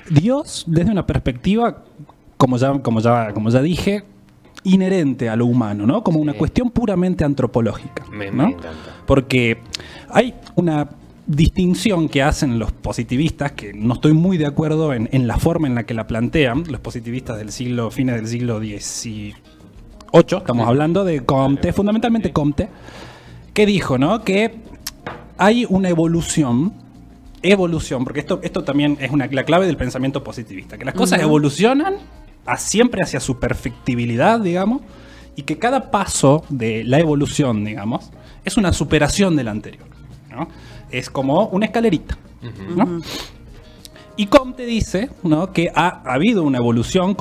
Dios, desde una perspectiva, como ya dije, inherente a lo humano, ¿no? Como una cuestión puramente antropológica, ¿no? Me encanta. Porque hay una distinción que hacen los positivistas, que no estoy muy de acuerdo en la forma en la que la plantean, los positivistas del fines del siglo XVIII, estamos hablando de Comte, fundamentalmente Comte, que dijo, ¿no?, que hay una evolución, porque esto también es la clave del pensamiento positivista, que las cosas evolucionan siempre hacia su perfectibilidad, digamos, y que cada paso de la evolución, digamos, es una superación del anterior, ¿no? Es como una escalerita, ¿no? Y Comte dice, ¿no?, que ha habido una evolución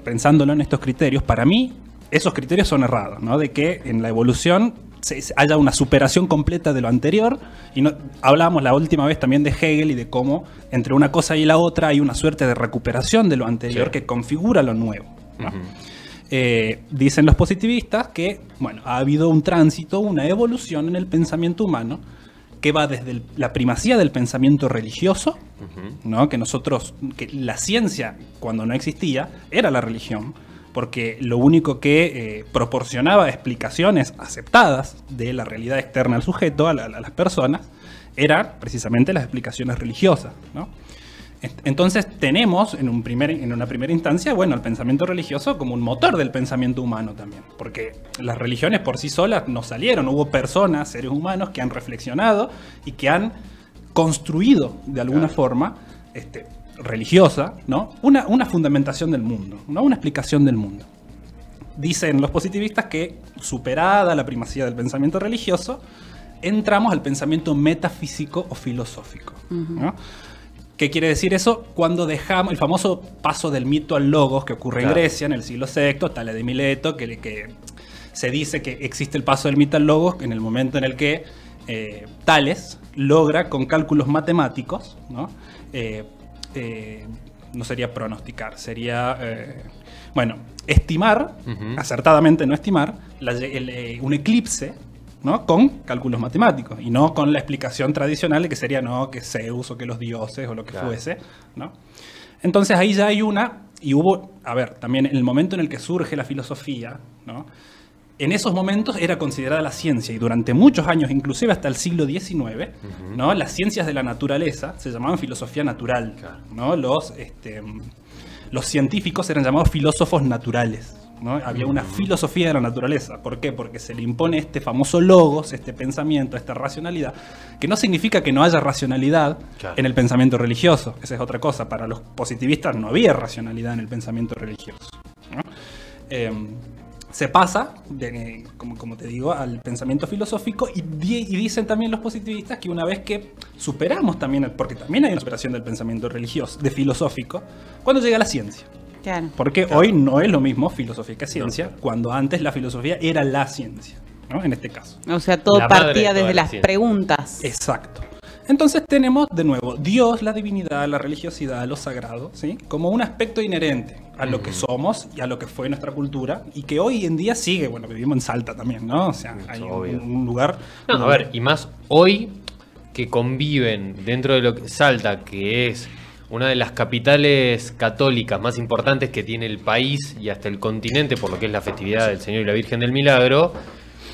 pensándolo en estos criterios. Para mí, esos criterios son errados, ¿no? De que en la evolución haya una superación completa de lo anterior. Y hablábamos la última vez también de Hegel y de cómo entre una cosa y la otra hay una suerte de recuperación de lo anterior que configura lo nuevo, ¿no? Dicen los positivistas que, bueno, ha habido un tránsito, una evolución en el pensamiento humano que va desde la primacía del pensamiento religioso, ¿no? Que la ciencia, cuando no existía, era la religión, porque lo único que proporcionaba explicaciones aceptadas de la realidad externa al sujeto, a las personas, eran precisamente las explicaciones religiosas, ¿no? Entonces tenemos en una primera instancia, bueno, el pensamiento religioso como un motor del pensamiento humano también, porque las religiones por sí solas no salieron, hubo personas, seres humanos que han reflexionado y que han construido de alguna forma religiosa, ¿no?, una fundamentación del mundo, ¿no?, una explicación del mundo. Dicen los positivistas que, superada la primacía del pensamiento religioso, entramos al pensamiento metafísico o filosófico, ¿no? ¿Qué quiere decir eso? Cuando dejamos el famoso paso del mito al logos que ocurre en Grecia en el siglo VI, Tales de Mileto, que se dice que existe el paso del mito al logos en el momento en el que Tales logra con cálculos matemáticos, ¿no? No sería pronosticar, sería, estimar, acertadamente no estimar, un eclipse, ¿no?, con cálculos matemáticos y no con la explicación tradicional de que sería que Zeus o que los dioses o lo que fuese, ¿no? Entonces ahí ya hay hubo, también en el momento en el que surge la filosofía, ¿no?, en esos momentos era considerada la ciencia y durante muchos años, inclusive hasta el siglo XIX, ¿no?, las ciencias de la naturaleza se llamaban filosofía natural, ¿no? Los científicos eran llamados filósofos naturales, ¿no? Había una filosofía de la naturaleza. ¿Por qué? Porque se le impone este famoso logos, este pensamiento, esta racionalidad, que no significa que no haya racionalidad en el pensamiento religioso. Esa es otra cosa. Para los positivistas no había racionalidad en el pensamiento religioso, ¿no? Se pasa, como te digo, al pensamiento filosófico y dicen también los positivistas que una vez que superamos también, porque también hay una superación del pensamiento religioso, de filosófico, cuando llega la ciencia. Claro. Porque hoy no es lo mismo filosofía que ciencia, cuando antes la filosofía era la ciencia, ¿no?, en este caso. O sea, todo partía desde las preguntas. Exacto. Entonces tenemos, de nuevo, Dios, la divinidad, la religiosidad, lo sagrado, ¿sí?, como un aspecto inherente a lo que somos y a lo que fue nuestra cultura, y que hoy en día sigue, vivimos en Salta también, ¿no? O sea, hay un lugar... y más hoy que conviven dentro de lo que Salta, que es una de las capitales católicas más importantes que tiene el país y hasta el continente, por lo que es la festividad del Señor y la Virgen del Milagro,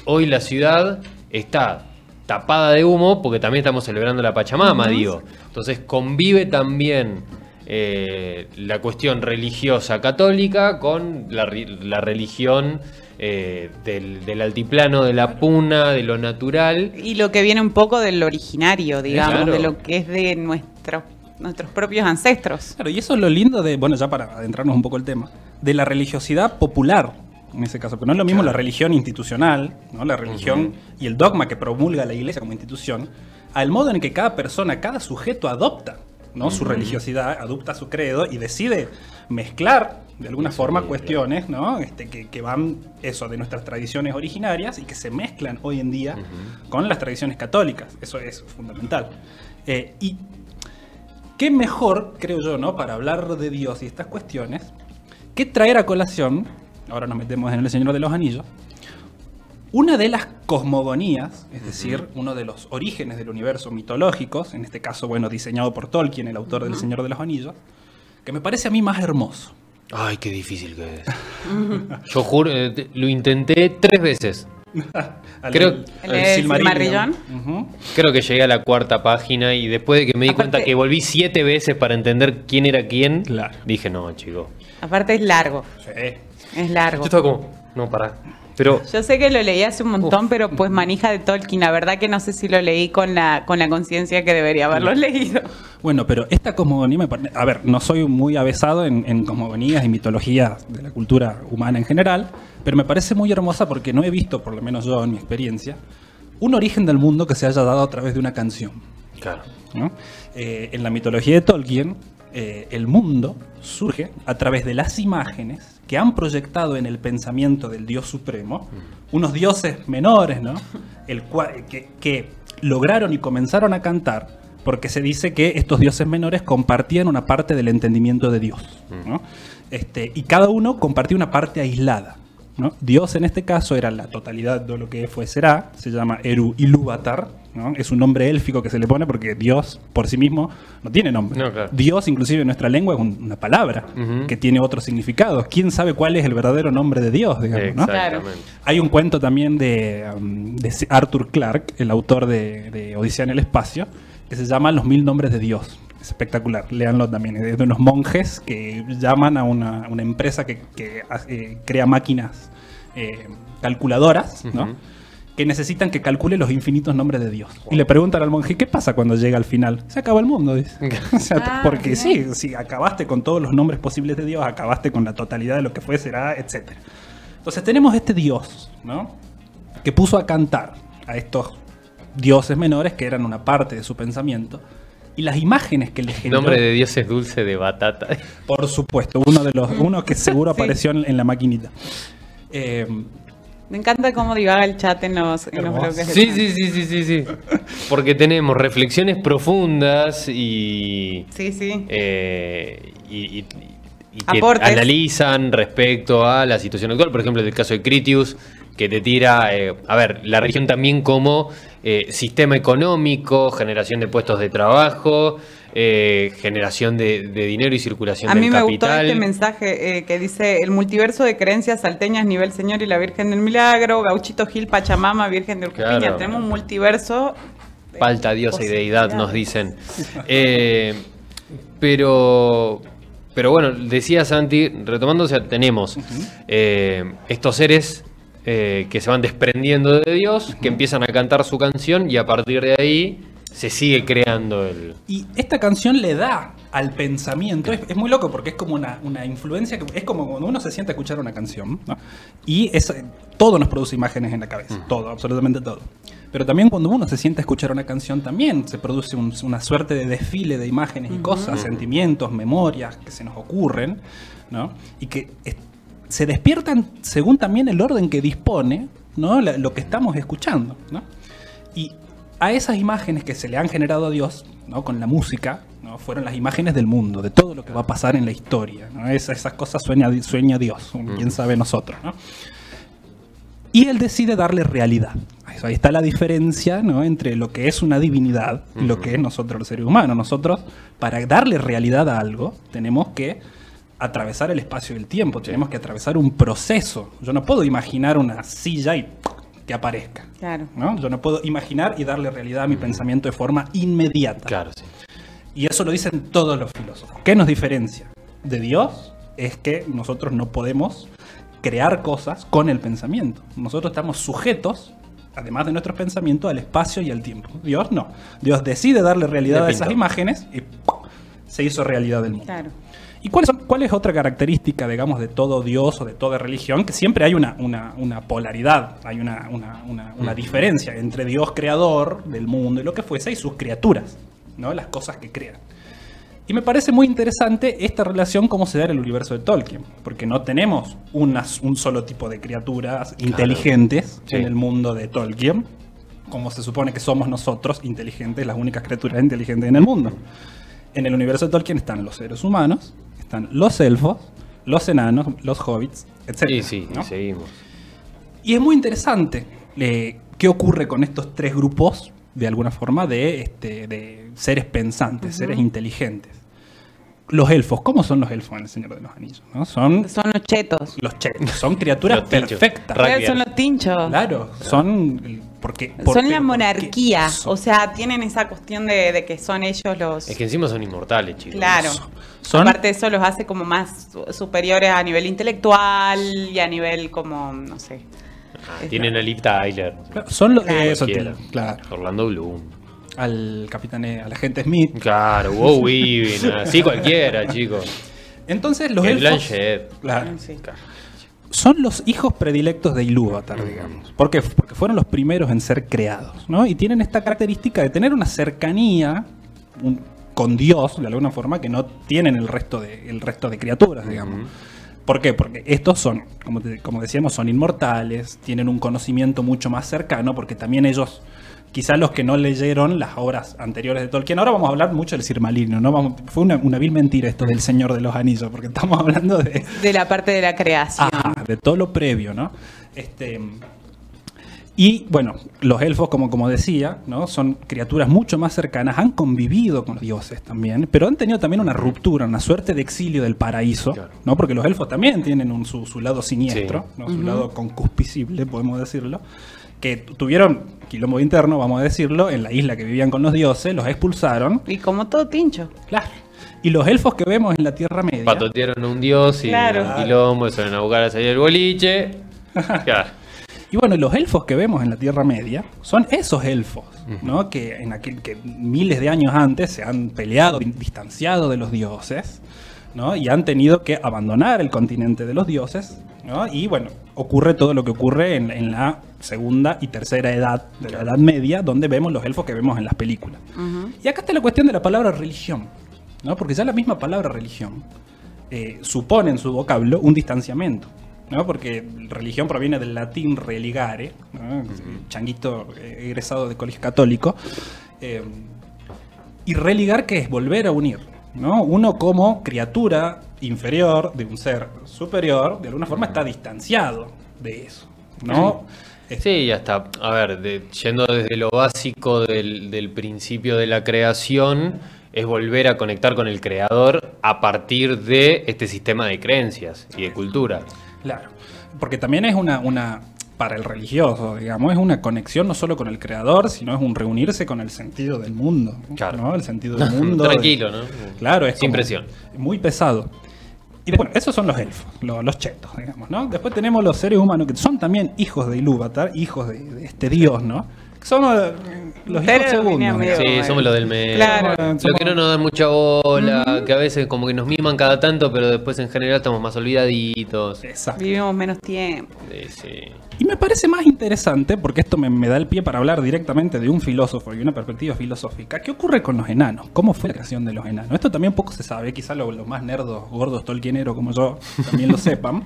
hoy la ciudad está tapada de humo porque también estamos celebrando la Pachamama, digo. Entonces convive también la cuestión religiosa católica con la religión del altiplano, de la puna, de lo natural. Y lo que viene un poco del originario, digamos, de lo que es de nuestros propios ancestros. Claro, y eso es lo lindo de, ya para adentrarnos un poco el tema, de la religiosidad popular, en ese caso, porque no es lo mismo la religión institucional, ¿no?, la religión y el dogma que promulga la iglesia como institución, al modo en que cada persona, cada sujeto adopta, ¿no?, su religiosidad, adopta su credo y decide mezclar de alguna forma cuestiones, ¿no?, que van de nuestras tradiciones originarias y que se mezclan hoy en día con las tradiciones católicas. Eso es fundamental. Y qué mejor, creo yo, ¿no?, para hablar de Dios y estas cuestiones, que traer a colación, ahora nos metemos en El Señor de los Anillos, una de las cosmogonías, es decir, uno de los orígenes del universo mitológicos, en este caso, diseñado por Tolkien, el autor del Señor de los Anillos, que me parece a mí más hermoso. Ay, qué difícil que es. Yo juro, lo intenté 3 veces. Creo, ¿El Silmarillion? Creo que llegué a la 4ª página y después de que me di cuenta que volví 7 veces para entender quién era quién, claro, dije, no, chico. Aparte es largo. Sí. Es largo. Yo estaba como, no, pará. Pero yo sé que lo leí hace un montón, pero pues manija de Tolkien. La verdad que no sé si lo leí con la conciencia que debería haberlo leído. Bueno, pero esta cosmogonía me parece... A ver, no soy muy avesado en cosmogonías y mitologías de la cultura humana en general, pero me parece muy hermosa porque no he visto, por lo menos yo en mi experiencia, un origen del mundo que se haya dado a través de una canción. claro. ¿No? En la mitología de Tolkien, el mundo surge a través de las imágenes que han proyectado en el pensamiento del Dios Supremo unos dioses menores, ¿no? que lograron y comenzaron a cantar porque se dice que estos dioses menores compartían una parte del entendimiento de Dios, ¿no? Y cada uno compartía una parte aislada, ¿no? Dios en este caso era la totalidad de lo que fue Será, se llama Eru Ilúvatar, ¿no? Es un nombre élfico que se le pone porque Dios por sí mismo no tiene nombre. No, claro. Dios, inclusive en nuestra lengua, es una palabra que tiene otros significados. ¿Quién sabe cuál es el verdadero nombre de Dios? Digamos, ¿no? Exactamente. Hay un cuento también de Arthur Clarke, el autor de Odisea en el espacio, que se llama Los 1000 nombres de Dios. Es espectacular, léanlo también. Es de unos monjes que llaman a una empresa que crea máquinas calculadoras, ¿no? Que necesitan que calcule los infinitos nombres de Dios. Y le preguntan al monje, ¿qué pasa cuando llega al final? Se acaba el mundo, dice. O sea, porque sí, si acabaste con todos los nombres posibles de Dios, acabaste con la totalidad de lo que fue, será, etc. Entonces tenemos este Dios, ¿no? Que puso a cantar a estos dioses menores que eran una parte de su pensamiento. Y las imágenes que le generó... El nombre de Dios es dulce de batata. Por supuesto, uno que seguro apareció en la maquinita. Me encanta cómo divaga el chat en los bloques de chat. Sí. Porque tenemos reflexiones profundas y... Sí. Y que aportes. Analizan respecto a la situación actual. Por ejemplo, en el caso de Critius, que te tira, la religión también como sistema económico, generación de puestos de trabajo, generación de dinero y circulación del capital. A mí me gustó este mensaje que dice: el multiverso de creencias salteñas, nivel Señor y la Virgen del Milagro, Gauchito Gil, Pachamama, Virgen de Urcupiña. Claro. Tenemos un multiverso. Falta diosa y deidad, nos dicen. Pero bueno, decía Santi, retomando, o sea, tenemos estos seres que se van desprendiendo de Dios, que empiezan a cantar su canción y a partir de ahí se sigue creando el... Y esta canción le da al pensamiento, es muy loco porque es como una influencia, es como cuando uno se sienta a escuchar una canción, ¿no? Y todo nos produce imágenes en la cabeza, todo, absolutamente todo. Pero también cuando uno se sienta a escuchar una canción también se produce una suerte de desfile de imágenes y cosas, sentimientos, memorias que se nos ocurren, ¿no? Y que se despiertan según también el orden que dispone, ¿no? Lo que estamos escuchando, ¿no? Y a esas imágenes que se le han generado a Dios, ¿no? Con la música, ¿no? Fueron las imágenes del mundo, de todo lo que va a pasar en la historia, ¿no? Esas cosas sueña Dios, quién sabe nosotros, ¿no? Y él decide darle realidad. Ahí está la diferencia, ¿no? Entre lo que es una divinidad y lo que es nosotros los seres humanos. Nosotros, para darle realidad a algo, tenemos que atravesar el espacio y el tiempo, tenemos que atravesar un proceso. Yo no puedo imaginar una silla y que aparezca, Claro. ¿no? Yo no puedo imaginar y darle realidad a mi pensamiento de forma inmediata. Claro, sí. Y eso lo dicen todos los filósofos. ¿Qué nos diferencia de Dios? Es que nosotros no podemos crear cosas con el pensamiento. Nosotros estamos sujetos, además de nuestros pensamientos, al espacio y al tiempo. Dios no. Dios decide darle realidad a esas imágenes y se hizo realidad del mundo. Claro. ¿Y cuál es otra característica, digamos, de todo Dios o de toda religión? Que siempre hay una polaridad, hay una diferencia entre Dios creador del mundo y lo que fuese y sus criaturas, ¿no? Las cosas que crean. Y me parece muy interesante esta relación, cómo se da en el universo de Tolkien, porque no tenemos un solo tipo de criaturas inteligentes en el mundo de Tolkien, como se supone que somos nosotros inteligentes, las únicas criaturas inteligentes en el mundo. En el universo de Tolkien están los seres humanos, están los elfos, los enanos, los hobbits, etc. Sí, ¿no? y seguimos. Y es muy interesante qué ocurre con estos tres grupos, de alguna forma, de seres pensantes, seres inteligentes. los elfos, ¿cómo son los elfos en El Señor de los Anillos? ¿No? Son los chetos. los chetos, son criaturas Los tinchos. perfectas. Rugby. Son los tinchos. Claro, son... Son la monarquía. son- O sea, tienen esa cuestión de que son ellos los... Es que encima son inmortales, chicos. Claro. son- Aparte de eso los hace como más superiores a nivel intelectual y a nivel como, no sé. Tienen a Liv Tyler. son los... Claro. Eso, Cualquiera. claro. Orlando Bloom. Al capitán, al agente Smith. Claro, Wow Weaving. Así cualquiera, chicos. Entonces los Kate elfos... Blanchett. Claro. Sí. Son los hijos predilectos de Ilúvatar, digamos. ¿Por qué? Porque fueron los primeros en ser creados, ¿no? Y tienen esta característica de tener una cercanía con Dios, de alguna forma, que no tienen el resto de criaturas, digamos. ¿Por qué? Porque estos son, como decíamos, son inmortales, tienen un conocimiento mucho más cercano, porque también ellos, quizás los que no leyeron las obras anteriores de Tolkien, ahora vamos a hablar mucho del Silmarillion, ¿no? Fue una vil mentira esto del Señor de los Anillos, porque estamos hablando De la parte de la creación. de todo lo previo, ¿no? Y bueno, los elfos, como decía, ¿no? Son criaturas mucho más cercanas, han convivido con los dioses también, pero han tenido también una ruptura, una suerte de exilio del paraíso, Claro. ¿no? Porque los elfos también tienen su lado siniestro, Sí. ¿no? Su lado concupiscible, podemos decirlo, que tuvieron quilombo interno, vamos a decirlo, en la isla que vivían con los dioses, los expulsaron. Y como todo tincho. Claro. Y los elfos que vemos en la Tierra Media... Patotearon a un dios y Claro. un quilombo, se van a buscar a salir del boliche. Claro. Y bueno, los elfos que vemos en la Tierra Media son esos elfos, ¿no? Que que miles de años antes se han peleado, distanciado de los dioses, ¿no? Y han tenido que abandonar el continente de los dioses, ¿no? Y bueno, ocurre todo lo que ocurre en la segunda y tercera edad de la Edad Media, donde vemos los elfos que vemos en las películas. Y acá está la cuestión de la palabra religión, ¿no? Porque ya la misma palabra religión supone en su vocablo un distanciamiento, ¿no? Porque religión proviene del latín religare, ¿no? Changuito egresado de colegio católico. Y religar, ¿qué es? Volver a unir, ¿no? Uno como criatura inferior de un ser superior, de alguna forma está distanciado de eso, ¿no? Sí, y hasta, a ver, yendo desde lo básico del principio de la creación, es volver a conectar con el creador a partir de este sistema de creencias y de cultura. Claro, porque también es para el religioso, digamos, es una conexión no solo con el creador, sino es un reunirse con el sentido del mundo, Claro. ¿no? El sentido del mundo. Tranquilo, ¿no? Claro, es Sin como presión. muy pesado. Y bueno, esos son los elfos, los chetos, digamos, ¿no? Después tenemos los seres humanos que son también hijos de Ilúvatar, hijos de este dios, ¿no? Somos los hijos Pero segundos. venía medio- digamos. Sí, somos los del medio. Claro. Lo que no nos dan mucha bola, que a veces como que nos miman cada tanto, pero después en general estamos más olvidaditos. Exacto. Vivimos menos tiempo. Sí. Y me parece más interesante, porque esto me da el pie para hablar directamente de un filósofo y una perspectiva filosófica. ¿Qué ocurre con los enanos? ¿Cómo fue la creación de los enanos? Esto también poco se sabe, quizás los más nerdos, gordos, tolkieneros como yo, también lo sepan.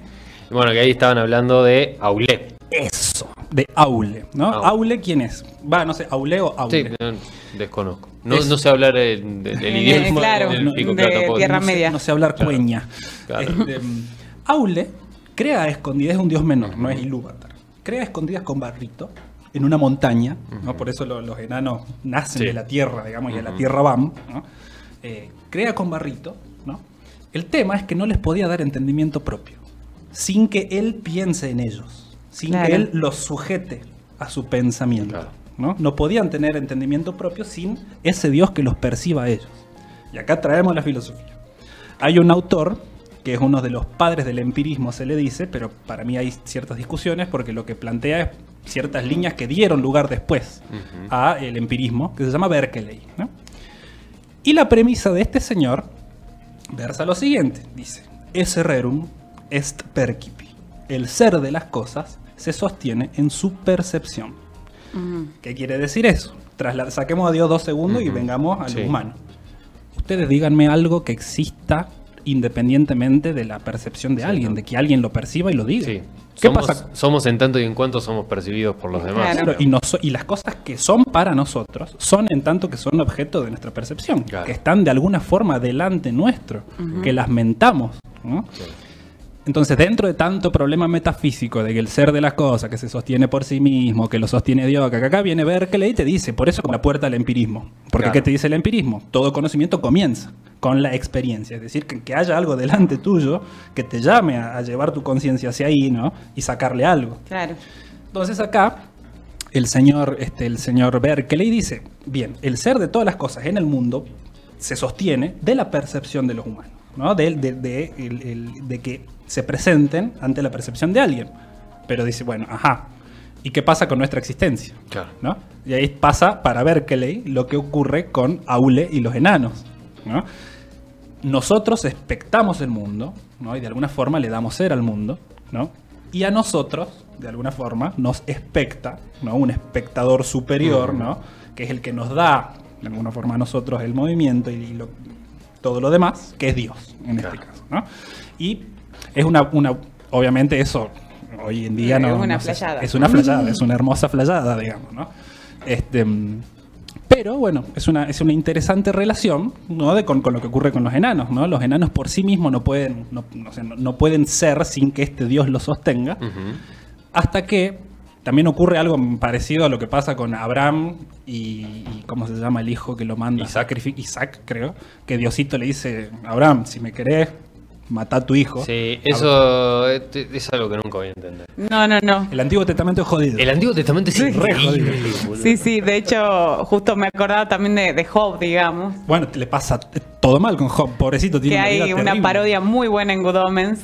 Y bueno, que ahí estaban hablando de Aulé. Eso, de Aule, ¿no? Aule. ¿Aule quién es? No sé, Aule o Sí, Aule. desconozco. No sé hablar el idioma claro, del pico de plato. Tierra no Media. No sé hablar Claro. cueña. Claro. Aule crea a escondidas, es un dios menor, no es Ilúvatar. Crea a escondidas con barrito en una montaña, ¿no? Por eso los enanos nacen Sí. de la tierra, digamos, y a la tierra van, ¿no? Crea con barrito, ¿no? El tema es que no les podía dar entendimiento propio, sin que él piense en ellos, sin Claro. que él los sujete a su pensamiento. Claro. ¿No? No podían tener entendimiento propio sin ese Dios que los perciba a ellos. Y acá traemos la filosofía. Hay un autor que es uno de los padres del empirismo, se le dice, pero para mí hay ciertas discusiones porque lo que plantea es ciertas líneas que dieron lugar después a el empirismo, que se llama Berkeley, ¿no? Y la premisa de este señor versa lo siguiente, dice: esse rerum est percipi. El ser de las cosas se sostiene en su percepción. ¿Qué quiere decir eso? Saquemos a Dios 2 segundos y vengamos a lo Sí. humano. Ustedes díganme algo que exista independientemente de la percepción de alguien, de que alguien lo perciba y lo diga. Sí. ¿Qué somos, pasa? somos en tanto y en cuanto somos percibidos por los demás. Claro. Claro, y las cosas que son para nosotros son en tanto que son objeto de nuestra percepción, Claro. que están de alguna forma delante nuestro, que las mentamos, ¿no? Claro. Entonces, dentro de tanto problema metafísico de que el ser de las cosas, que se sostiene por sí mismo, que lo sostiene Dios, que acá viene Berkeley y te dice, por eso como la puerta al empirismo. Porque Claro. ¿qué te dice el empirismo? Todo conocimiento comienza con la experiencia. Es decir, que haya algo delante tuyo que te llame a llevar tu conciencia hacia ahí, ¿no? Y sacarle algo. Claro. Entonces acá el señor Berkeley dice, bien, el ser de todas las cosas en el mundo se sostiene de la percepción de los humanos, ¿no? De que se presenten ante la percepción de alguien. Pero dice, bueno, ajá, ¿y qué pasa con nuestra existencia? Claro. ¿No? Y ahí pasa para Berkeley lo que ocurre con Aule y los enanos, ¿no? Nosotros expectamos el mundo, ¿no? Y de alguna forma le damos ser al mundo, ¿no? Y a nosotros, de alguna forma, nos expecta, ¿no? Un espectador superior, ¿no? Que es el que nos da, de alguna forma, a nosotros el movimiento y todo lo demás, que es Dios, en este caso, ¿no? Y es obviamente eso, hoy en día no... Es una no sé, flayada. es una flayada, es una hermosa flayada, digamos, ¿no? Pero bueno, es una interesante relación, ¿no? con lo que ocurre con los enanos, ¿no? Los enanos por sí mismos no pueden ser sin que este Dios los sostenga, hasta que también ocurre algo parecido a lo que pasa con Abraham y ¿cómo se llama el hijo que lo manda? Isaac, creo, que Diosito le dice, Abraham, si me querés, matá a tu hijo. Sí, eso es algo que nunca voy a entender. No. El Antiguo Testamento es jodido. El Antiguo Testamento es increíble, boludo. Sí, de hecho, justo me acordaba también de Job, digamos. Bueno, le pasa todo mal con Job, pobrecito. Tiene Que hay vida una terrible. parodia muy buena en Good Omens,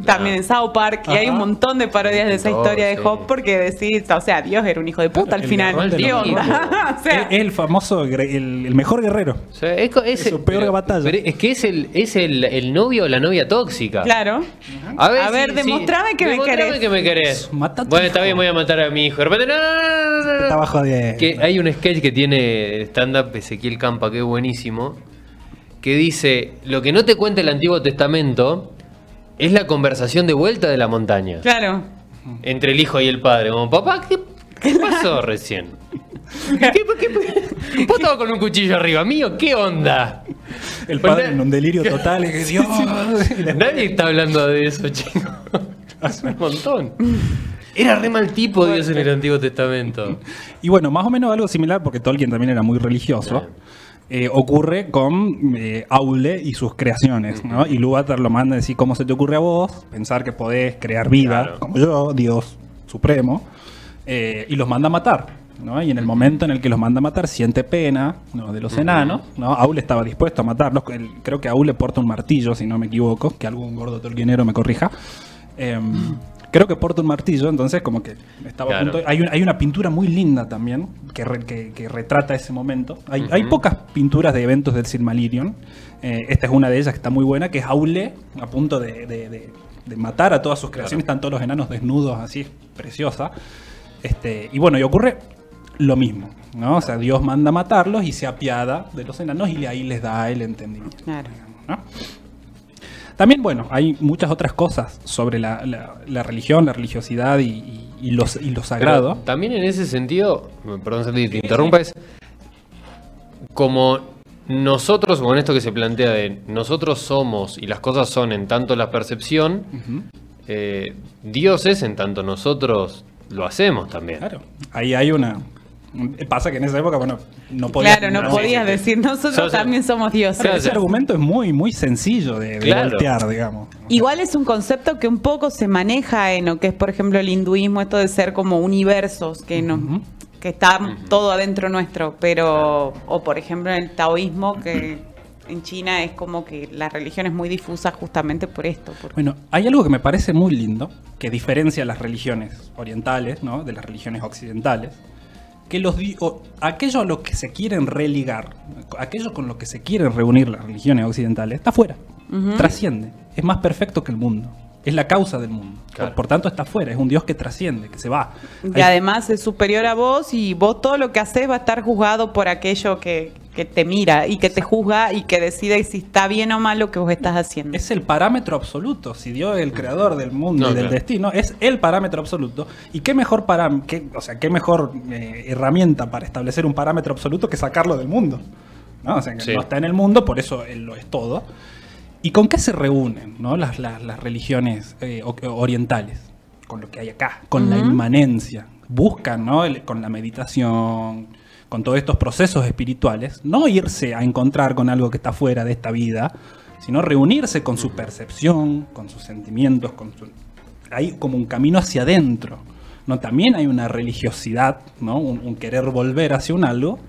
también en South Park, y hay un montón de parodias de esa historia de Job, porque decís, o sea, Dios era un hijo de puta al el final. garrón de ¿Qué los onda? O sea, Es el famoso, el mejor guerrero. O sea, es su peor batalla. Pero es que es el novio o la novia tóxica. claro. A ver, demostrame que me querés. que me querés. Mata a tu Bueno, está hijo. bien, voy a matar a mi hijo. De repente, no. Estaba jodiendo. Que hay un sketch que tiene stand-up Ezequiel Campa, que es buenísimo, que dice, lo que no te cuenta el Antiguo Testamento es la conversación de vuelta de la montaña. Claro. Entre el hijo y el padre. Como, papá, ¿qué pasó recién? Vos estabas con un cuchillo arriba mío, ¿qué onda? El padre en un delirio total. Que Dios. Nadie está hablando de eso, chicos. Hace un montón. Era re mal tipo Dios en el Antiguo Testamento. Y bueno, más o menos algo similar, porque Tolkien también era muy religioso. Ocurre con Aule y sus creaciones, ¿no? Y Ilúvatar lo manda a decir, ¿cómo se te ocurre a vos pensar que podés crear vida, Claro. como yo, Dios supremo? Y los manda a matar, ¿no? Y en el momento en el que los manda a matar, siente pena, ¿no? De los enanos, ¿no? Aule estaba dispuesto a matarlos. Creo que Aule porta un martillo, si no me equivoco, que algún gordo tolkienero me corrija. Creo que porta un martillo, entonces como que estaba Claro. a punto. Hay una pintura muy linda también que retrata ese momento. Hay pocas pinturas de eventos del Silmarillion. Esta es una de ellas que está muy buena, que es Aule a punto de matar a todas sus creaciones. Están todos los enanos desnudos, así, preciosa. Y bueno, y ocurre lo mismo, ¿no? O sea, Dios manda a matarlos y se apiada de los enanos y ahí les da el entendimiento. Claro. ¿No? También, bueno, hay muchas otras cosas sobre la religión, la religiosidad y lo sagrado. Pero también en ese sentido, perdón Santi, te interrumpa, es como nosotros, con esto que se plantea de nosotros somos y las cosas son en tanto la percepción, Dios es en tanto nosotros lo hacemos también. Claro, ahí hay pasa que en esa época, bueno, no podías... Claro, no podías decir, nosotros también somos dioses. Claro, ese argumento es muy, muy sencillo de Claro. voltear, digamos. Igual es un concepto que un poco se maneja en lo que es, por ejemplo, el hinduismo, esto de ser como universos, que está todo adentro nuestro, pero, o por ejemplo en el taoísmo, que en China es como que la religión es muy difusa justamente por esto. Bueno, hay algo que me parece muy lindo, que diferencia las religiones orientales, ¿no? De las religiones occidentales, que aquello a lo que se quieren religar, aquello con lo que se quieren reunir las religiones occidentales, está fuera, trasciende, es más perfecto que el mundo, es la causa del mundo, Claro. por tanto está fuera, es un Dios que trasciende, que se va. Y además es superior a vos y vos todo lo que haces va a estar juzgado por aquello que te mira y que te juzga y que decide si está bien o mal lo que vos estás haciendo. Es el parámetro absoluto. Si Dios es el creador del mundo y del destino, es el parámetro absoluto. ¿Y qué mejor qué mejor herramienta para establecer un parámetro absoluto que sacarlo del mundo? ¿No? O sea, que no está en el mundo, por eso él lo es todo. ¿Y con qué se reúnen, ¿no? las religiones orientales? Con lo que hay acá, con la inmanencia. Buscan, ¿no? Con la meditación, con todos estos procesos espirituales, no irse a encontrar con algo que está fuera de esta vida, sino reunirse con su percepción, con sus sentimientos, hay como un camino hacia adentro, ¿no? También hay una religiosidad, ¿no? Un querer volver hacia un algo,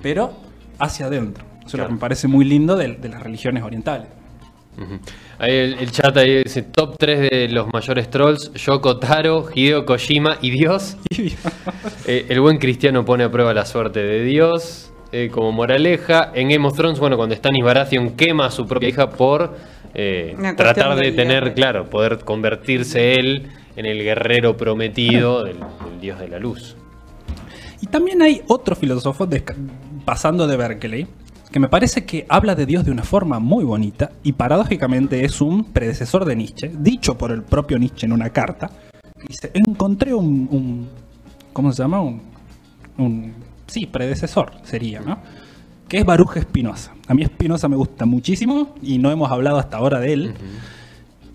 pero hacia adentro. Eso es lo que me parece muy lindo de las religiones orientales. Ahí el chat ahí dice top 3 de los mayores trolls: Yoko Taro, Hideo Kojima y Dios. El buen cristiano pone a prueba la suerte de Dios. Como moraleja, en Game of Thrones, bueno, cuando Stannis Baratheon quema a su propia hija por tratar de tener, claro, poder convertirse él en el guerrero prometido del dios de la luz. Y también hay otro filósofo, pasando de Berkeley, que me parece que habla de Dios de una forma muy bonita y paradójicamente es un predecesor de Nietzsche, dicho por el propio Nietzsche en una carta, que dice, encontré ¿cómo se llama? Sí, predecesor sería, ¿no? Que es Baruch Spinoza. A mí Spinoza me gusta muchísimo y no hemos hablado hasta ahora de él.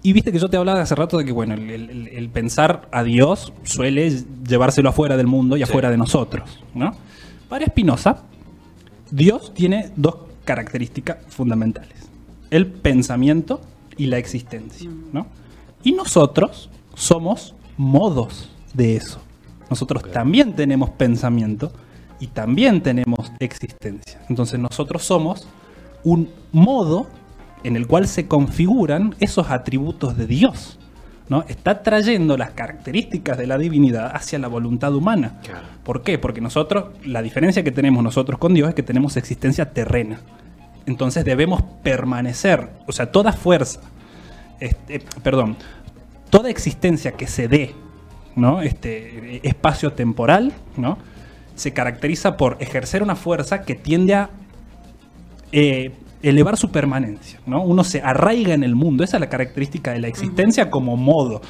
Y viste que yo te hablaba hace rato de que, bueno, el pensar a Dios suele llevárselo afuera del mundo y afuera de nosotros, ¿no? Para Spinoza, Dios tiene dos características fundamentales: el pensamiento y la existencia, ¿no? Y nosotros somos modos de eso. Nosotros también tenemos pensamiento y también tenemos existencia. Entonces nosotros somos un modo en el cual se configuran esos atributos de Dios, ¿no? Está trayendo las características de la divinidad hacia la voluntad humana. Claro. ¿Por qué? Porque nosotros, la diferencia que tenemos nosotros con Dios es que tenemos existencia terrena. Entonces debemos permanecer, o sea, toda fuerza, toda existencia que se dé, ¿no? Espacio temporal, ¿no? Se caracteriza por ejercer una fuerza que tiende a elevar su permanencia, ¿no? Uno se arraiga en el mundo. Esa es la característica de la existencia como modo.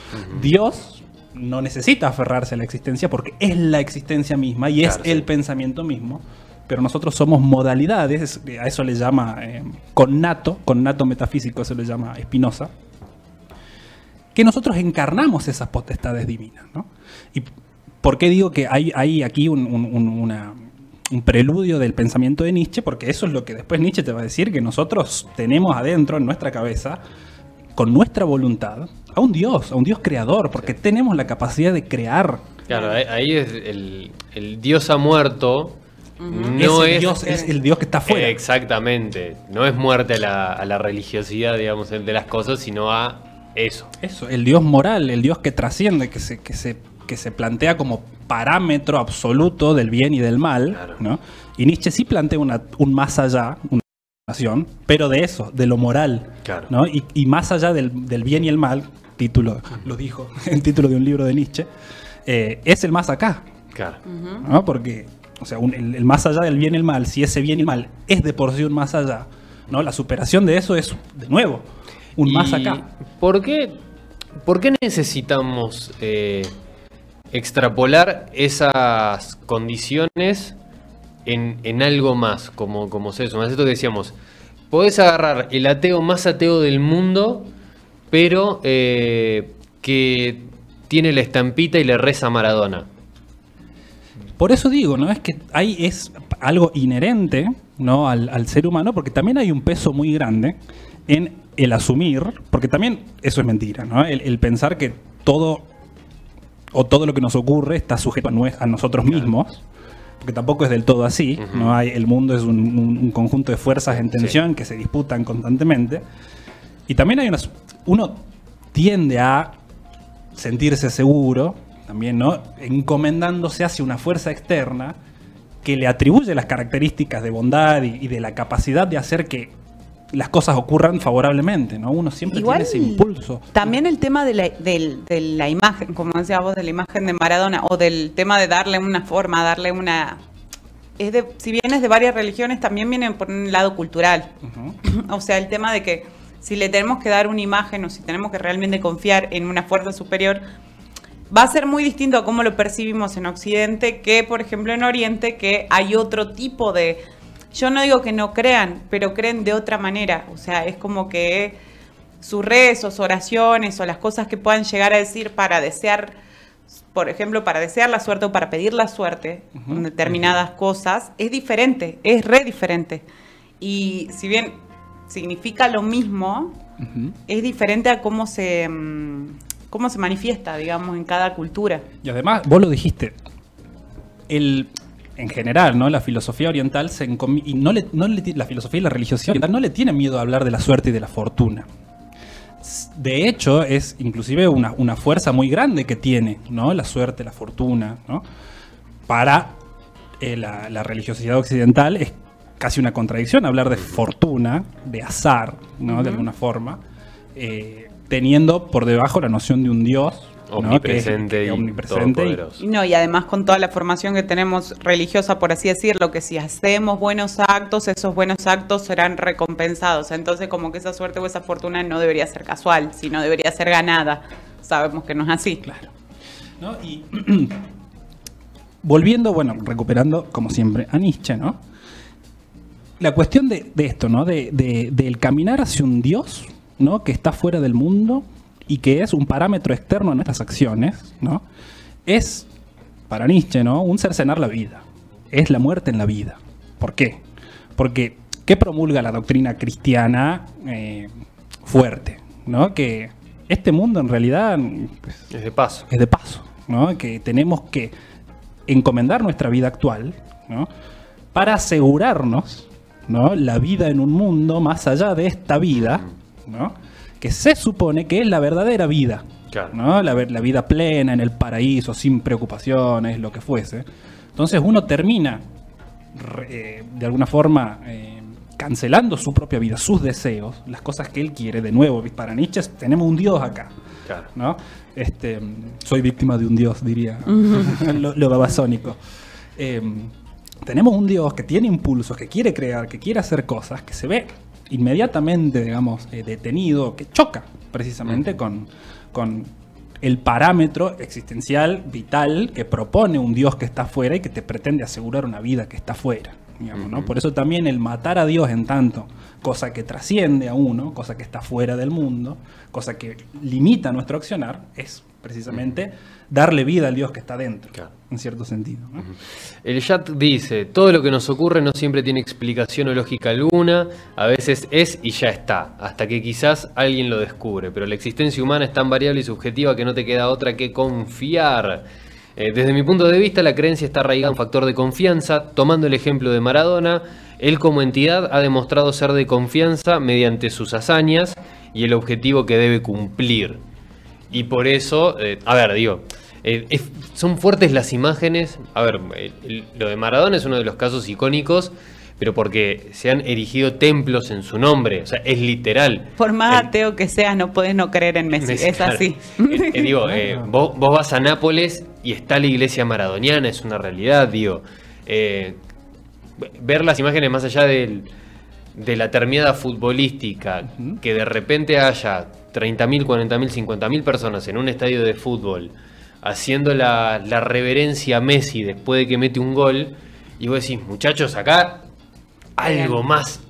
Dios no necesita aferrarse a la existencia porque es la existencia misma y es el pensamiento mismo. Pero nosotros somos modalidades, a eso le llama connato metafísico, se le llama Spinoza, que nosotros encarnamos esas potestades divinas, ¿no? ¿Y por qué digo que hay aquí un preludio del pensamiento de Nietzsche? Porque eso es lo que después Nietzsche te va a decir, que nosotros tenemos adentro, en nuestra cabeza, con nuestra voluntad, a un Dios creador, porque tenemos la capacidad de crear. Claro, ahí es el Dios ha muerto. No es el Dios que está afuera. Exactamente. No es muerte a la religiosidad, digamos, de las cosas, sino a eso. Eso, el Dios moral, el Dios que trasciende, que se plantea como parámetro absoluto del bien y del mal, claro, ¿no? Y Nietzsche sí plantea un más allá, una nación, pero de eso, de lo moral, claro, ¿no? Y más allá del bien y el mal, lo dijo el título de un libro de Nietzsche, es el más acá, claro, ¿no? Porque, o sea, el más allá del bien y el mal, si ese bien y el mal es de por sí un más allá, ¿no? La superación de eso es, de nuevo, un más acá. ¿Por qué necesitamos extrapolar esas condiciones en algo más, como seres humanos? Esto que decíamos, podés agarrar el ateo más ateo del mundo, pero que tiene la estampita y le reza a Maradona. Por eso digo, ¿no? Es que ahí es algo inherente, ¿no? al ser humano, porque también hay un peso muy grande en el asumir, porque también eso es mentira, ¿no? El pensar que todo lo que nos ocurre está sujeto a nosotros mismos, porque tampoco es del todo así, ¿no? El mundo es un conjunto de fuerzas en tensión que se disputan constantemente, y también uno tiende a sentirse seguro también, ¿no? Encomendándose hacia una fuerza externa que le atribuye las características de bondad y de la capacidad de hacer que las cosas ocurran favorablemente, ¿no? Uno siempre tiene ese impulso. También el tema de la imagen, como decías vos, de la imagen de Maradona, o del tema de darle una forma, darle una... si bien es de varias religiones, también viene por un lado cultural. O sea, el tema de que si le tenemos que dar una imagen o si tenemos que realmente confiar en una fuerza superior, va a ser muy distinto a cómo lo percibimos en Occidente que, por ejemplo, en Oriente, que hay otro tipo de... Yo no digo que no crean, pero creen de otra manera. O sea, es como que sus rezos, oraciones o las cosas que puedan llegar a decir para desear por ejemplo, para desear la suerte o para pedir la suerte en determinadas cosas, es diferente, es re diferente. Y si bien significa lo mismo, es diferente a cómo se manifiesta, digamos, en cada cultura. Y además, vos lo dijiste, en general, ¿no? La filosofía oriental la filosofía y la religiosidad oriental no le tiene miedo a hablar de la suerte y de la fortuna. De hecho, es inclusive una fuerza muy grande que tiene, ¿no? La suerte, la fortuna, ¿no? Para la religiosidad occidental es casi una contradicción hablar de fortuna, de azar, ¿no? De alguna forma, teniendo por debajo la noción de un Dios, ¿no? Omnipresente, que omnipresente y Y no, y además con toda la formación que tenemos religiosa, por así decirlo, que si hacemos buenos actos, esos buenos actos serán recompensados. Entonces, como que esa suerte o esa fortuna no debería ser casual, sino debería ser ganada. Sabemos que no es así. Claro. ¿No? Y volviendo, bueno, recuperando, como siempre, a Nietzsche, ¿no? La cuestión de esto, ¿no? Del caminar hacia un Dios, ¿no? Que está fuera del mundo y que es un parámetro externo a nuestras acciones, ¿no? Es, para Nietzsche, ¿no? Un cercenar la vida. Es la muerte en la vida. ¿Por qué? Porque, ¿qué promulga la doctrina cristiana fuerte? ¿No? Que este mundo en realidad pues, es de paso. Es de paso, ¿no? Que tenemos que encomendar nuestra vida actual, ¿no? Para asegurarnos, ¿no? La vida en un mundo más allá de esta vida, ¿no? Que se supone que es la verdadera vida, claro, ¿no? La vida plena en el paraíso, sin preocupaciones, lo que fuese. Entonces uno termina, de alguna forma, cancelando su propia vida, sus deseos, las cosas que él quiere. De nuevo, para Nietzsche tenemos un Dios acá, claro, ¿no? Soy víctima de un Dios, diría lo babasónico. Tenemos un Dios que tiene impulsos, que quiere crear, que quiere hacer cosas, que se ve inmediatamente, digamos, detenido, que choca precisamente con el parámetro existencial, vital, que propone un Dios que está afuera y que te pretende asegurar una vida que está afuera, digamos, ¿no? Por eso también el matar a Dios en tanto, cosa que trasciende a uno, cosa que está fuera del mundo, cosa que limita nuestro accionar, es precisamente darle vida al Dios que está dentro, claro, en cierto sentido, ¿no? El chat dice, todo lo que nos ocurre no siempre tiene explicación o lógica alguna, a veces es y ya está, hasta que quizás alguien lo descubre, pero la existencia humana es tan variable y subjetiva que no te queda otra que confiar. Desde mi punto de vista, la creencia está arraigada en un factor de confianza. Tomando el ejemplo de Maradona, él como entidad ha demostrado ser de confianza mediante sus hazañas y el objetivo que debe cumplir. Y por eso, son fuertes las imágenes. A ver, lo de Maradona es uno de los casos icónicos, pero porque se han erigido templos en su nombre. O sea, es literal. Por más ateo que seas, no puedes no creer en Messi. Es claro, así. Vos vas a Nápoles y está la iglesia maradoniana, es una realidad, digo. Ver las imágenes más allá de la termiada futbolística, que de repente haya 30.000, 40.000, 50.000 personas en un estadio de fútbol haciendo la reverencia a Messi después de que mete un gol, y vos decís, muchachos, acá algo más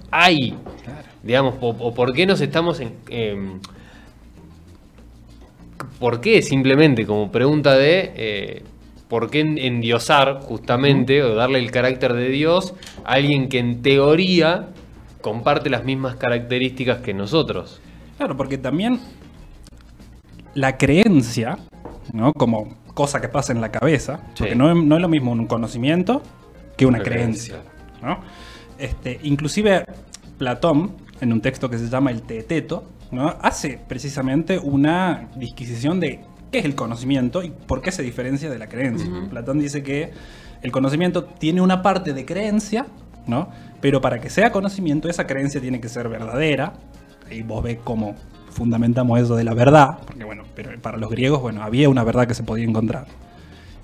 hay. Claro. Digamos, o por qué nos estamos ¿por qué? Simplemente como pregunta de ¿por qué endiosar justamente o darle el carácter de Dios a alguien que en teoría comparte las mismas características que nosotros? Claro, porque también la creencia, ¿no? Como cosa que pasa en la cabeza, sí, porque no es lo mismo un conocimiento que una creencia, ¿no? Inclusive Platón, en un texto que se llama el Teeteto, ¿no? Hace precisamente una disquisición de qué es el conocimiento y por qué se diferencia de la creencia. Platón dice que el conocimiento tiene una parte de creencia, ¿no? Pero para que sea conocimiento, esa creencia tiene que ser verdadera. Y vos ves cómo fundamentamos eso de la verdad, porque bueno, pero para los griegos, bueno, había una verdad que se podía encontrar.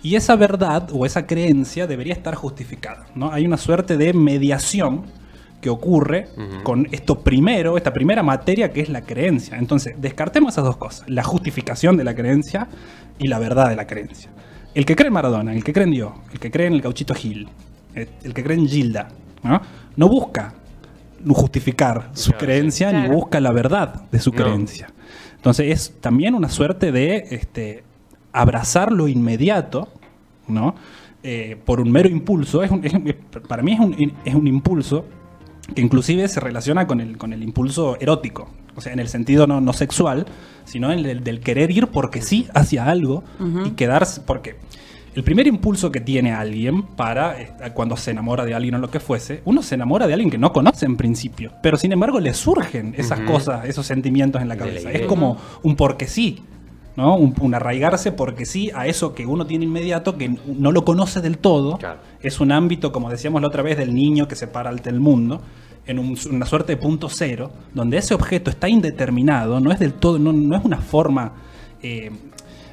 Y esa verdad o esa creencia debería estar justificada, ¿no? Hay una suerte de mediación que ocurre con esta primera materia que es la creencia. Entonces, descartemos esas dos cosas, la justificación de la creencia y la verdad de la creencia. El que cree en Maradona, el que cree en Dios, el que cree en el Gauchito Gil, el que cree en Gilda, no busca justificar su creencia, ni busca la verdad de su creencia. Entonces es también una suerte de abrazar lo inmediato, ¿no? Por un mero impulso, para mí es un impulso que inclusive se relaciona con el impulso erótico, o sea, en el sentido no sexual, sino en el del querer ir porque sí hacia algo y quedarse, porque el primer impulso que tiene alguien cuando se enamora de alguien o lo que fuese, uno se enamora de alguien que no conoce en principio, pero sin embargo le surgen esas cosas, esos sentimientos en la cabeza, es como un porque sí, ¿no? Un arraigarse porque sí a eso que uno tiene inmediato, que no lo conoce del todo. Claro. Es un ámbito, como decíamos la otra vez, del niño que se para ante el mundo, en una suerte de punto cero, donde ese objeto está indeterminado, no es del todo, no es una forma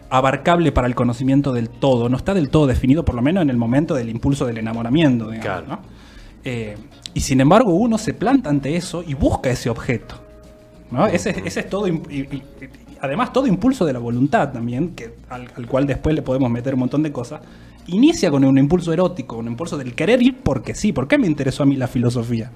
abarcable para el conocimiento del todo, no está del todo definido, por lo menos en el momento del impulso del enamoramiento, digamos, claro. ¿No? Y sin embargo uno se planta ante eso y busca ese objeto, ¿no? Ese es todo. Además, todo impulso de la voluntad también, al cual después le podemos meter un montón de cosas, inicia con un impulso erótico, un impulso del querer ir porque sí. ¿Por qué me interesó a mí la filosofía?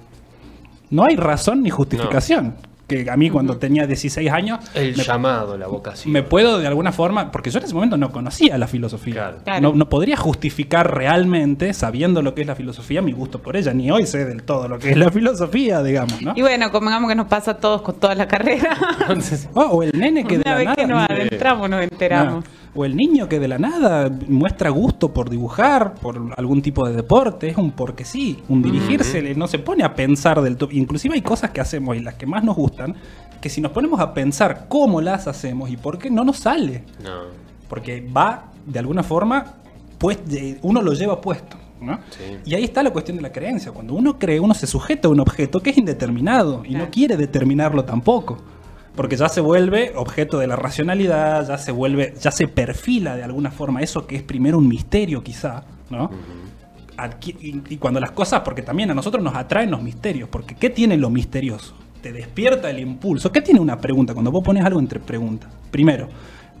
No hay razón ni justificación. No. Que a mí cuando tenía 16 años... llamado, la vocación. Me puedo de alguna forma... Porque yo en ese momento no conocía la filosofía. Claro. No podría justificar realmente, sabiendo lo que es la filosofía, mi gusto por ella. Ni hoy sé del todo lo que es la filosofía, digamos, ¿no? Y bueno, convengamos que nos pasa a todos con toda la carrera. Entonces, o el nene que de la nada... Una vez que nos adentramos, nos enteramos. No. O el niño que de la nada muestra gusto por dibujar, por algún tipo de deporte, es un porque sí, un dirigirse, no se pone a pensar del todo. Inclusive hay cosas que hacemos y las que más nos gustan, que si nos ponemos a pensar cómo las hacemos y por qué, no nos sale. No. Porque va, de alguna forma, pues uno lo lleva puesto, ¿no? Sí. Y ahí está la cuestión de la creencia. Cuando uno cree, uno se sujeta a un objeto que es indeterminado y no quiere determinarlo tampoco. Porque ya se vuelve objeto de la racionalidad, ya se perfila de alguna forma eso que es primero un misterio quizá, ¿no? Y cuando las cosas, porque también a nosotros nos atraen los misterios, porque ¿qué tiene lo misterioso? Te despierta el impulso. ¿Qué tiene una pregunta? Cuando vos pones algo entre preguntas, primero,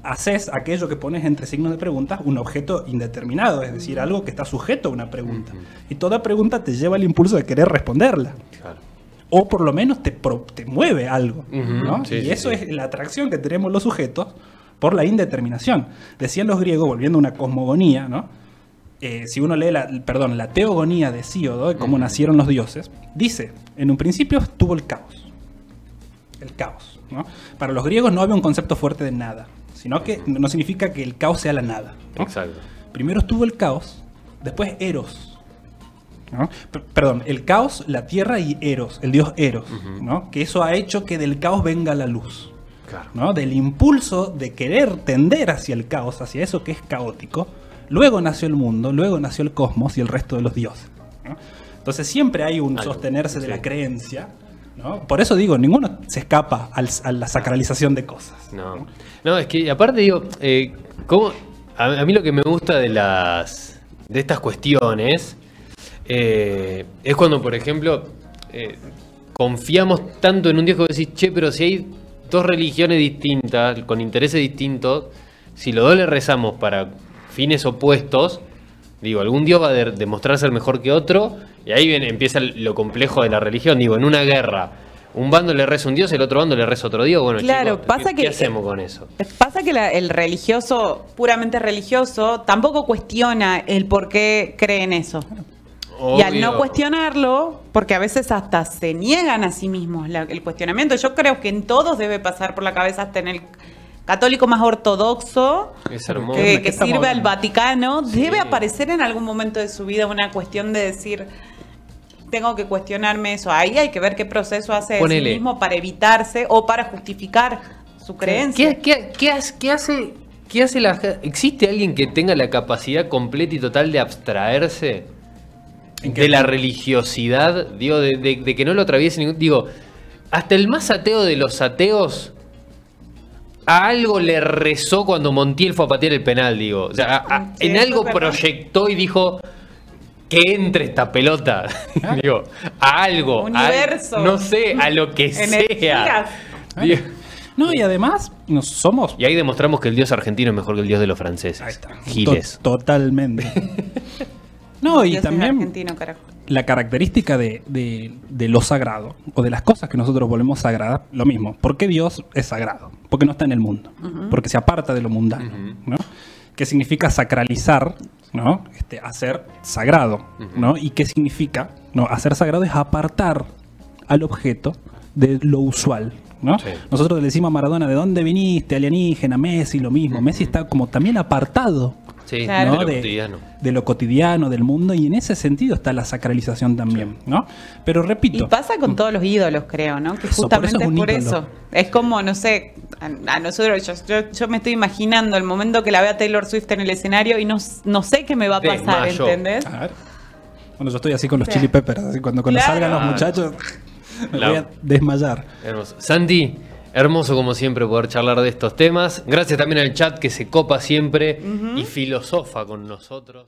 haces aquello que pones entre signos de preguntas un objeto indeterminado, es decir, algo que está sujeto a una pregunta. Y toda pregunta te lleva al impulso de querer responderla. Claro. O por lo menos te mueve algo, ¿no? Sí, y eso es la atracción que tenemos los sujetos por la indeterminación. Decían los griegos, volviendo a una cosmogonía, ¿no? Si uno lee la teogonía de Hesíodo, de cómo nacieron los dioses, dice, en un principio estuvo el caos. El caos, ¿no? Para los griegos no había un concepto fuerte de nada, sino que no significa que el caos sea la nada, ¿no? Exacto. Primero estuvo el caos, después Eros, ¿no? Perdón, el caos, la tierra y Eros, el dios Eros, ¿no? Que eso ha hecho que del caos venga la luz, claro, ¿no? Del impulso de querer tender hacia el caos, hacia eso que es caótico. Luego nació el mundo, luego nació el cosmos y el resto de los dioses, ¿no? Entonces siempre hay un sostenerse de la creencia, ¿no? Por eso digo, ninguno se escapa a la sacralización de cosas. No, es que aparte digo, a mí lo que me gusta de estas cuestiones es cuando, por ejemplo, confiamos tanto en un Dios que vos decís, che, pero si hay dos religiones distintas, con intereses distintos, si los dos le rezamos para fines opuestos, digo, algún Dios va a demostrar ser mejor que otro, y ahí empieza lo complejo de la religión. Digo, en una guerra, un bando le reza a un Dios, el otro bando le reza a otro Dios. Bueno, claro, chicos, ¿qué hacemos con eso? Pasa que el religioso, puramente religioso, tampoco cuestiona el por qué cree en eso. Obvio. Y al no cuestionarlo, porque a veces hasta se niegan a sí mismos el cuestionamiento. Yo creo que en todos debe pasar por la cabeza, hasta en el católico más ortodoxo, que sirve al Vaticano, debe aparecer en algún momento de su vida una cuestión de decir, tengo que cuestionarme eso. Ahí hay que ver qué proceso hace de sí mismo para evitarse o para justificar su creencia. ¿Qué hace ¿Existe alguien que tenga la capacidad completa y total de abstraerse de la religiosidad? Digo, de que no lo atraviese ningún... Digo, hasta el más ateo de los ateos a algo le rezó cuando Montiel fue a patear el penal, digo. O sea, en algo proyectó y dijo que entre esta pelota. Digo, a algo. Universo. No sé, a lo que sea. No, y además somos... Y ahí demostramos que el dios argentino es mejor que el dios de los franceses. Ahí está. Giles. Totalmente. No, y también la característica de lo sagrado, o de las cosas que nosotros volvemos sagradas, lo mismo. ¿Por qué Dios es sagrado? Porque no está en el mundo, porque se aparta de lo mundano, ¿no? ¿Qué significa sacralizar? ¿No? Hacer sagrado, ¿no? ¿Y qué significa? No, hacer sagrado es apartar al objeto de lo usual, ¿no? Sí. Nosotros le decimos a Maradona, ¿de dónde viniste? Alienígena, Messi, lo mismo. Messi está como también apartado, Sí, Claro. ¿no? de lo cotidiano. de lo cotidiano, del mundo, y en ese sentido está la sacralización también, ¿no? Pero repito. Y pasa con todos los ídolos, creo, ¿no? Que Eso, justamente por eso es es un por ídolo. eso. Es como, no sé, a nosotros, yo me estoy imaginando el momento que la vea Taylor Swift en el escenario y no sé qué me va a pasar, Desmayo. ¿entendés? A ver. Bueno, yo estoy así con los Sí. Chili Peppers, así cuando Claro. salgan los muchachos me La- voy a desmayar. Hermoso. Santi, hermoso como siempre poder charlar de estos temas. Gracias también al chat que se copa siempre y filosofa con nosotros.